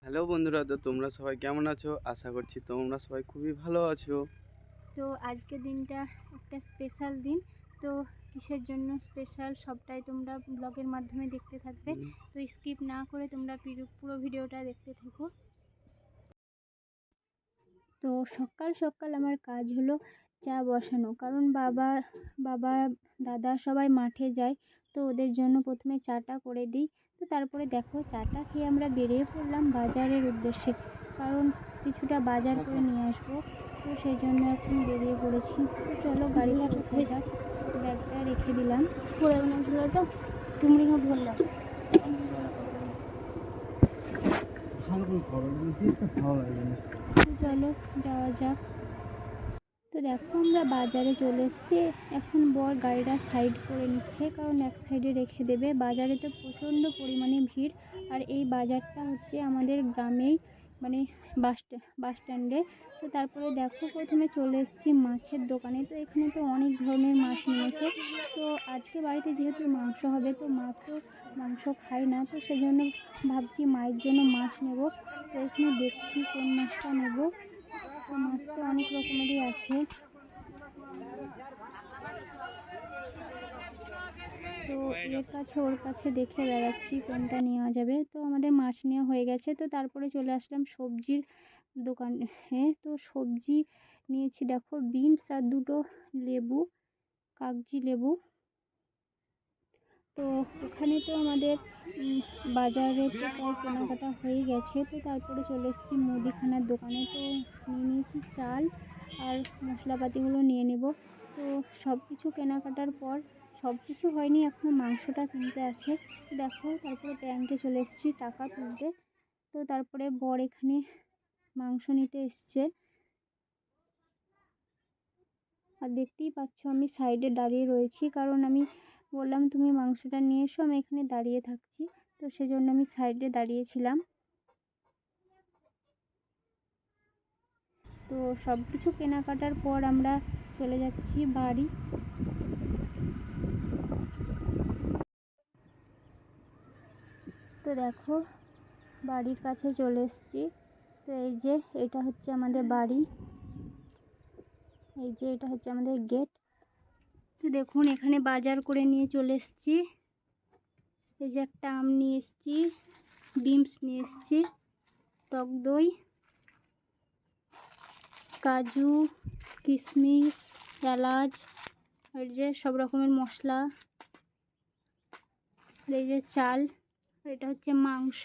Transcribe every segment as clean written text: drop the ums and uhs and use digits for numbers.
Hello বন্ধুরা, তো তোমরা সবাই কেমন আছো? আশা করছি তোমরা সবাই খুবই ভালো আছো। তো আজকের দিনটা একটা স্পেশাল দিন। তো কিসের জন্য স্পেশাল সবটাই তোমরা ব্লগের মাধ্যমে দেখতে থাকবে। হুম, তো স্কিপ না করে তোমরা পুরো ভিডিওটা দেখতে থাকো। তো সকাল সকাল আমার কাজ হলো চা বসানো, কারণ বাবা বাবা দাদা সবাই মাঠে যায়। তো ওদের জন্য প্রথমে চাটা করে দিই। তো তারপরে দেখো, চাটা খেয়ে আমরা বেরিয়ে পড়লাম বাজারের উদ্দেশ্যে, কারণ কিছুটা বাজার করে নিয়ে আসবো। তো সেই জন্য এখন বেরিয়ে পড়েছি। তো চলো গাড়িতে ওঠা যাক। ব্যাগটা রেখে দিলাম। তো তুমি বললাম চলো যাওয়া যাক। তো দেখো, আমরা বাজারে চলে এসেছি। এখন বর গাড়িটা সাইড করে নিচ্ছে, কারণ এক সাইডে রেখে দেবে। বাজারে তো প্রচণ্ড পরিমাণে ভিড়। আর এই বাজারটা হচ্ছে আমাদের গ্রামেই, মানে বাস স্ট্যান্ডে। তো তারপরে দেখো, প্রথমে চলে এসেছি মাছের দোকানে। তো এখানে তো অনেক ধরনের মাছ নিয়েছে। তো আজকে বাড়িতে যেহেতু মাংস হবে, তো মা তো মাংস খায় না, তো সেজন্য ভাবছি মায়ের জন্য মাছ নেব। তো এখানে দেখছি কোন মাছটা নেব। তো মাছ তো অনেক রকমেরই আছে। তো এর কাছে ওর কাছে দেখে বেড়াচ্ছি কোনটা নেওয়া যাবে। তো আমাদের মাছ নেওয়া হয়ে গেছে। তো তারপরে চলে আসলাম সবজির দোকানে। তো সবজি নিয়েছি, দেখো বিনস আর দুটো লেবু, কাগজি লেবু। তো ওখানে তো আমাদের বাজারে তো প্রায় কেনাকাটা হয়ে গেছে। তো তারপরে চলে এসেছি মুদিখানার দোকানে। তো নিয়ে নিয়েছি চাল আর মশলাপাতিগুলো নিয়ে নেব। তো সব কিছু কেনাকাটার পর, সব কিছু হয়নি, এখনও মাংসটা কিনতে আছে। দেখো, তারপরে ব্যাংকে চলে এসেছি টাকা তুলতে। তো তারপরে বর এখানে মাংস নিতে এসছে। আর দেখতেই পাচ্ছ আমি সাইডে দাঁড়িয়ে রয়েছি, কারণ আমি বললাম তুমি মাংসটা নিয়ে এসো, আমি এখানে দাঁড়িয়ে থাকছি। তো সেজন্য আমি সাইডে দাঁড়িয়েছিলাম। তো সব কিছু কেনাকাটার পর আমরা চলে যাচ্ছি বাড়ি। তো দেখো, বাড়ির কাছে চলে এসেছি। তো এই যে এটা হচ্ছে আমাদের বাড়ি, এই যে এটা হচ্ছে আমাদের গেট। তো দেখুন, এখানে বাজার করে নিয়ে চলে এসেছি। এই যে একটা আম নিয়ে এসেছি, বিমস নিয়ে এসেছি, টক দই, কাজু, কিশমিশ, এলাচ, আর যে সব রকমের মশলা, আর এই যে চাল, আর এটা হচ্ছে মাংস।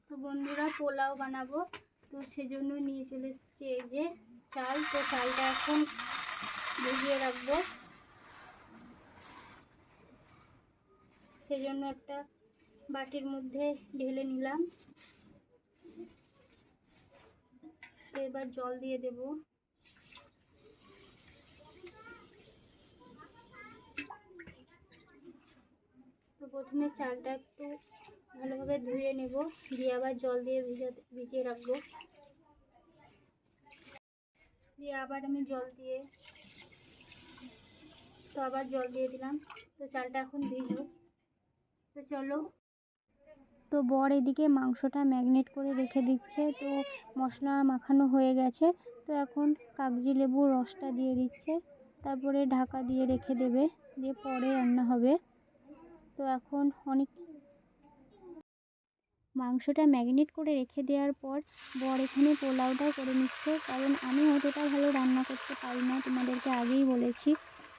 তো বন্ধুরা, পোলাও বানাবো, তো সেজন্য নিয়ে চলে এসেছি এই যে চাল। তো চালটা এখন ভিজিয়ে রাখবো, সেজন্য একটা বাটির মধ্যে ঢেলে নিলাম। তো এবার জল দিয়ে দেব। তো প্রথমে চালটা একটু ভালোভাবে ধুয়ে নেব, দিয়ে আবার জল দিয়ে ভিজিয়ে রাখবো। দিয়ে আবার আমি আবার জল দিয়ে দিলাম। তো চালটা এখন ভিজুক। তো চলো। তো বর এদিকে মাংসটা ম্যারিনেট করে রেখে দিচ্ছে। তো মশলা মাখানো হয়ে গেছে। তো এখন কাগজি লেবুর রসটা দিয়ে দিচ্ছে, তারপরে ঢাকা দিয়ে রেখে দেবে, দিয়ে পরে রান্না হবে। তো এখন মাংসটা ম্যারিনেট করে রেখে দেওয়ার পর বর এখানে পোলাওটা করে নিচ্ছে, কারণ আমি অতটা ভালো রান্না করতে পারি না, তোমাদেরকে আগেই বলেছি।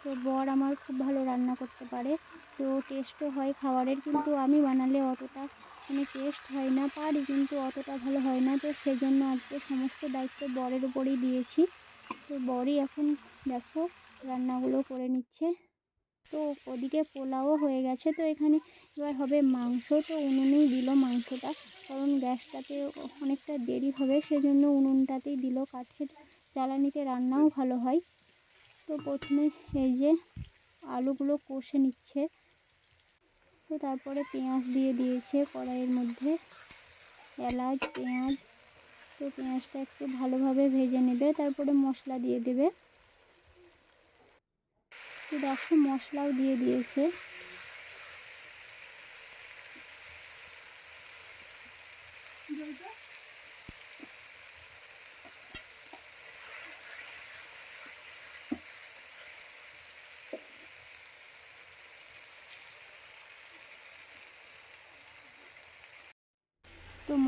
তো বর আমার খুব ভালো রান্না করতে পারে। তো টেস্টও হয় খাবারের, কিন্তু আমি বানালে অতটা টেস্ট হয় না, পারি কিন্তু অতটা ভালো হয় না। তো সেজন্য আজকে সমস্ত দায়িত্ব বরের উপরেই দিয়েছি। তো বরই এখন দেখো রান্নাগুলো করে নিচ্ছে। তো ওদিকে পোলাও হয়ে গেছে। তো এখানে এবার হবে মাংস। তো উনুনেই দিল মাংসটা, কারণ গ্যাসটাতে অনেকটা দেরি হবে, সেজন্য উনুনটাতেই দিল। কাঠের জ্বালানিতে রান্নাও ভালো হয়। তো প্রথমে এই যে আলুগুলো কষে নিচ্ছে। তো তারপরে পেঁয়াজ দিয়ে দিয়েছে কড়াইয়ের মধ্যে, এলাচ, পেঁয়াজ। তো পেঁয়াজটা একটু ভালোভাবে ভেজে নেবে, তারপরে মশলা দিয়ে দেবে। তো দেখো, মশলাও দিয়ে দিয়েছে।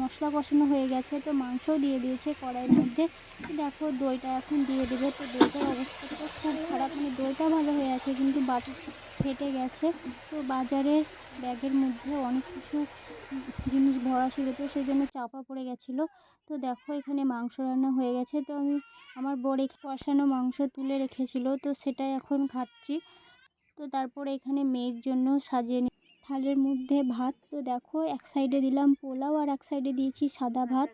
মশলা কষানো হয়ে গেছে, তো মাংসও দিয়ে দিয়েছে কড়াইয়ের মধ্যে। তো দেখো দইটা এখন দিয়ে দেবে। তো দইটার অবস্থা তো খুব খারাপ, মানে দইটা ভালো হয়ে আছে কিন্তু বাটি ফেটে গেছে। তো বাজারের ব্যাগের মধ্যে অনেক কিছু জিনিস ভরা ছিল, তো সেই জন্য চাপা পড়ে গেছিলো। তো দেখো এখানে মাংস রান্না হয়ে গেছে। তো আমি আমার বর কষানো মাংস তুলে রেখেছিল, তো সেটাই এখন খাচ্ছি। তো তারপরে এখানে মেয়ের জন্য সাজিয়ে থালের মধ্যে ভাত। তো দেখো এক সাইডে দিলাম পোলাও আর এক সাইডে দিয়েছি সাদা ভাত।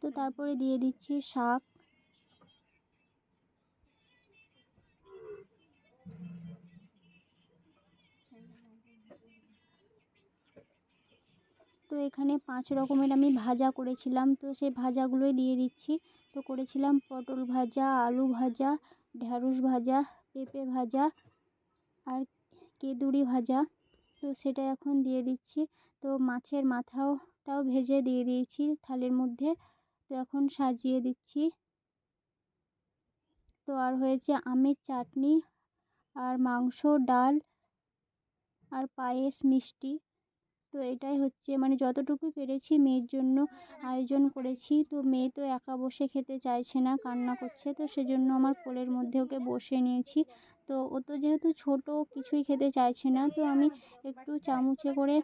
তো তারপরে দিয়ে দিচ্ছি শাক। তো এখানে 5 রকমের আমি ভাজা করেছিলাম, তো সেই ভাজাগুলোই দিয়ে দিচ্ছি। তো করেছিলাম পটল ভাজা, আলু ভাজা, ঢ্যাঁড়স ভাজা, পেঁপে ভাজা আর কেঁদুরি ভাজা। তো সেটা এখন দিয়ে দিচ্ছি। তো মাছের মাথাটাও ভেজে দিয়ে দিয়েছি থালের মধ্যে। তো এখন সাজিয়ে দিচ্ছি। তো আর হয়েছে আমের চাটনি আর মাংস, ডাল আর পায়েস, মিষ্টি। তো এটাই হচ্ছে, মানে যতটুকু পেরেছি মেয়ের জন্য আয়োজন করেছি। তো মেয়ে তো একা বসে খেতে চাইছে না, কান্না করছে। তো সেজন্য আমার কোলের মধ্যে ওকে বসিয়ে নিয়েছি। তো ও তো যেহেতু ছোট, কিছুই খেতে চাইছে না, তো আমি একটু চামচে করে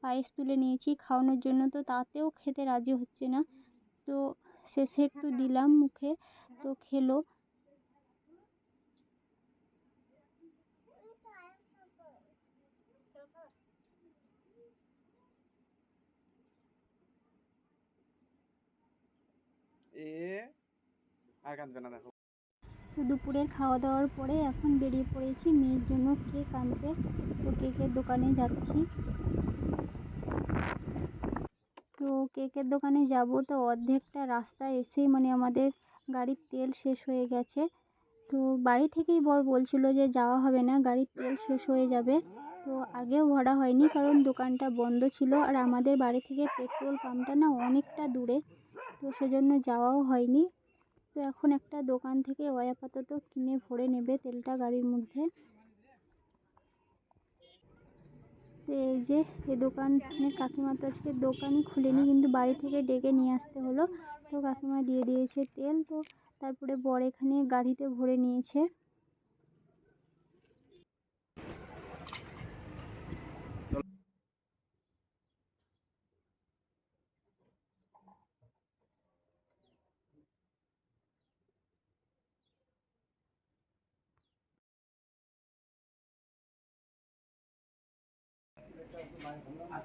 পায়েস তুলে নিয়েছি খাওয়ানোর জন্য। তো তাতেও খেতে রাজি হচ্ছে না। তো শেষে একটু দিলাম মুখে, তো খেলো। এ আর কাঁদবে না, দেখো। তো দুপুরের খাওয়া দাওয়ার পরে এখন বেরিয়ে পড়েছি মেয়ের জন্য কেক আনতে। তো কেকের দোকানে যাচ্ছি। তো কেকের দোকানে যাব, তো অর্ধেকটা রাস্তায় এসেই মানে আমাদের গাড়ির তেল শেষ হয়ে গেছে। তো বাড়ি থেকেই বর বলছিল যে যাওয়া হবে না, গাড়ির তেল শেষ হয়ে যাবে। তো আগেও ভরা হয়নি কারণ দোকানটা বন্ধ ছিল, আর আমাদের বাড়ি থেকে পেট্রোল পাম্পটা না অনেকটা দূরে, তো সেজন্য যাওয়াও হয়নি। তো এখন একটা দোকান থেকে আপাতত কিনে ভরে নেবে তেলটা গাড়ির মধ্যে। তো এই যে এই দোকানের কাকিমা তো আজকে দোকানই খুলেনি, কিন্তু বাড়ি থেকে ডেকে নিয়ে আসতে হলো। তো কাকিমা দিয়ে দিয়েছে তেল। তো তারপরে বর এখানে গাড়িতে ভরে নিয়েছে।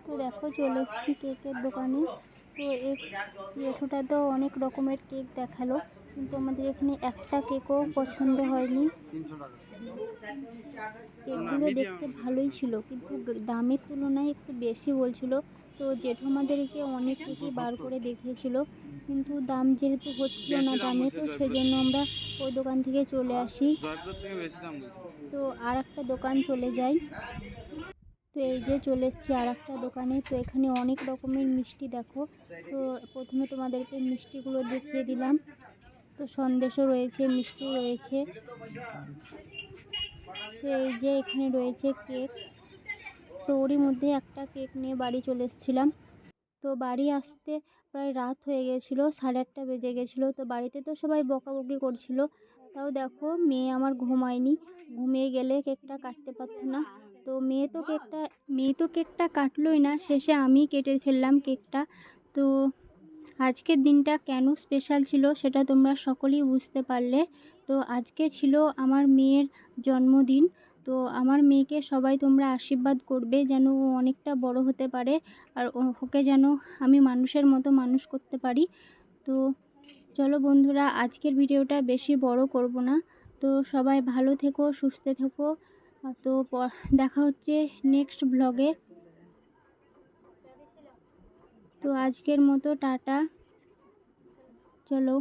তো দেখো চলে এসেছি কেকের দোকানে। তো এতটা তো অনেক রকমের কেক দেখালো, কিন্তু আমাদের এখানে একটা কেকও পছন্দ হয়নি। কেকগুলো দেখতে ভালোই ছিল, কিন্তু দামের তুলনায় একটু বেশি বলছিল। তো জেঠু আমাদেরকে অনেক কেকই বার করে দেখিয়েছিল, কিন্তু দাম যেহেতু হচ্ছিল না দামে, তো সেজন্য আমরা ওই দোকান থেকে চলে আসি। তো আর একটা দোকান চলে যাই। তো এই যে চলে এসেছি আর একটা দোকানে। তো এখানে অনেক রকমের মিষ্টি দেখো। তো প্রথমে তোমাদেরকে মিষ্টিগুলো দেখিয়ে দিলাম। তো সন্দেশও রয়েছে, মিষ্টিও রয়েছে। তো এই যে এখানে রয়েছে কেক। তো ওরই মধ্যে একটা কেক নিয়ে বাড়ি চলে এসেছিলাম। তো বাড়ি আসতে প্রায় রাত হয়ে গেছিলো, 8:30 বেজে গেছিলো। তো বাড়িতে তো সবাই বকাবকি করছিল, তাও দেখো মেয়ে আমার ঘুমায়নি। ঘুমিয়ে গেলে কেকটা কাটতে পারতো না। তো মেয়ে তো কেকটা কাটলোই না, শেষে আমি কেটে ফেললাম কেকটা। তো আজকের দিনটা কেন স্পেশাল ছিল সেটা তোমরা সকলেই বুঝতে পারলে। তো আজকে ছিল আমার মেয়ের জন্মদিন। তো আমার মেয়েকে সবাই তোমরা আশীর্বাদ করবে যেন ও অনেকটা বড় হতে পারে, আর ওকে যেন আমি মানুষের মতো মানুষ করতে পারি। তো চলো বন্ধুরা, আজকের ভিডিওটা বেশি বড় করব না। তো সবাই ভালো থেকো, সুস্থ থেকো। তো দেখা হচ্ছে নেক্সট ব্লগে। তো আজকের মতো টাটা, চলো।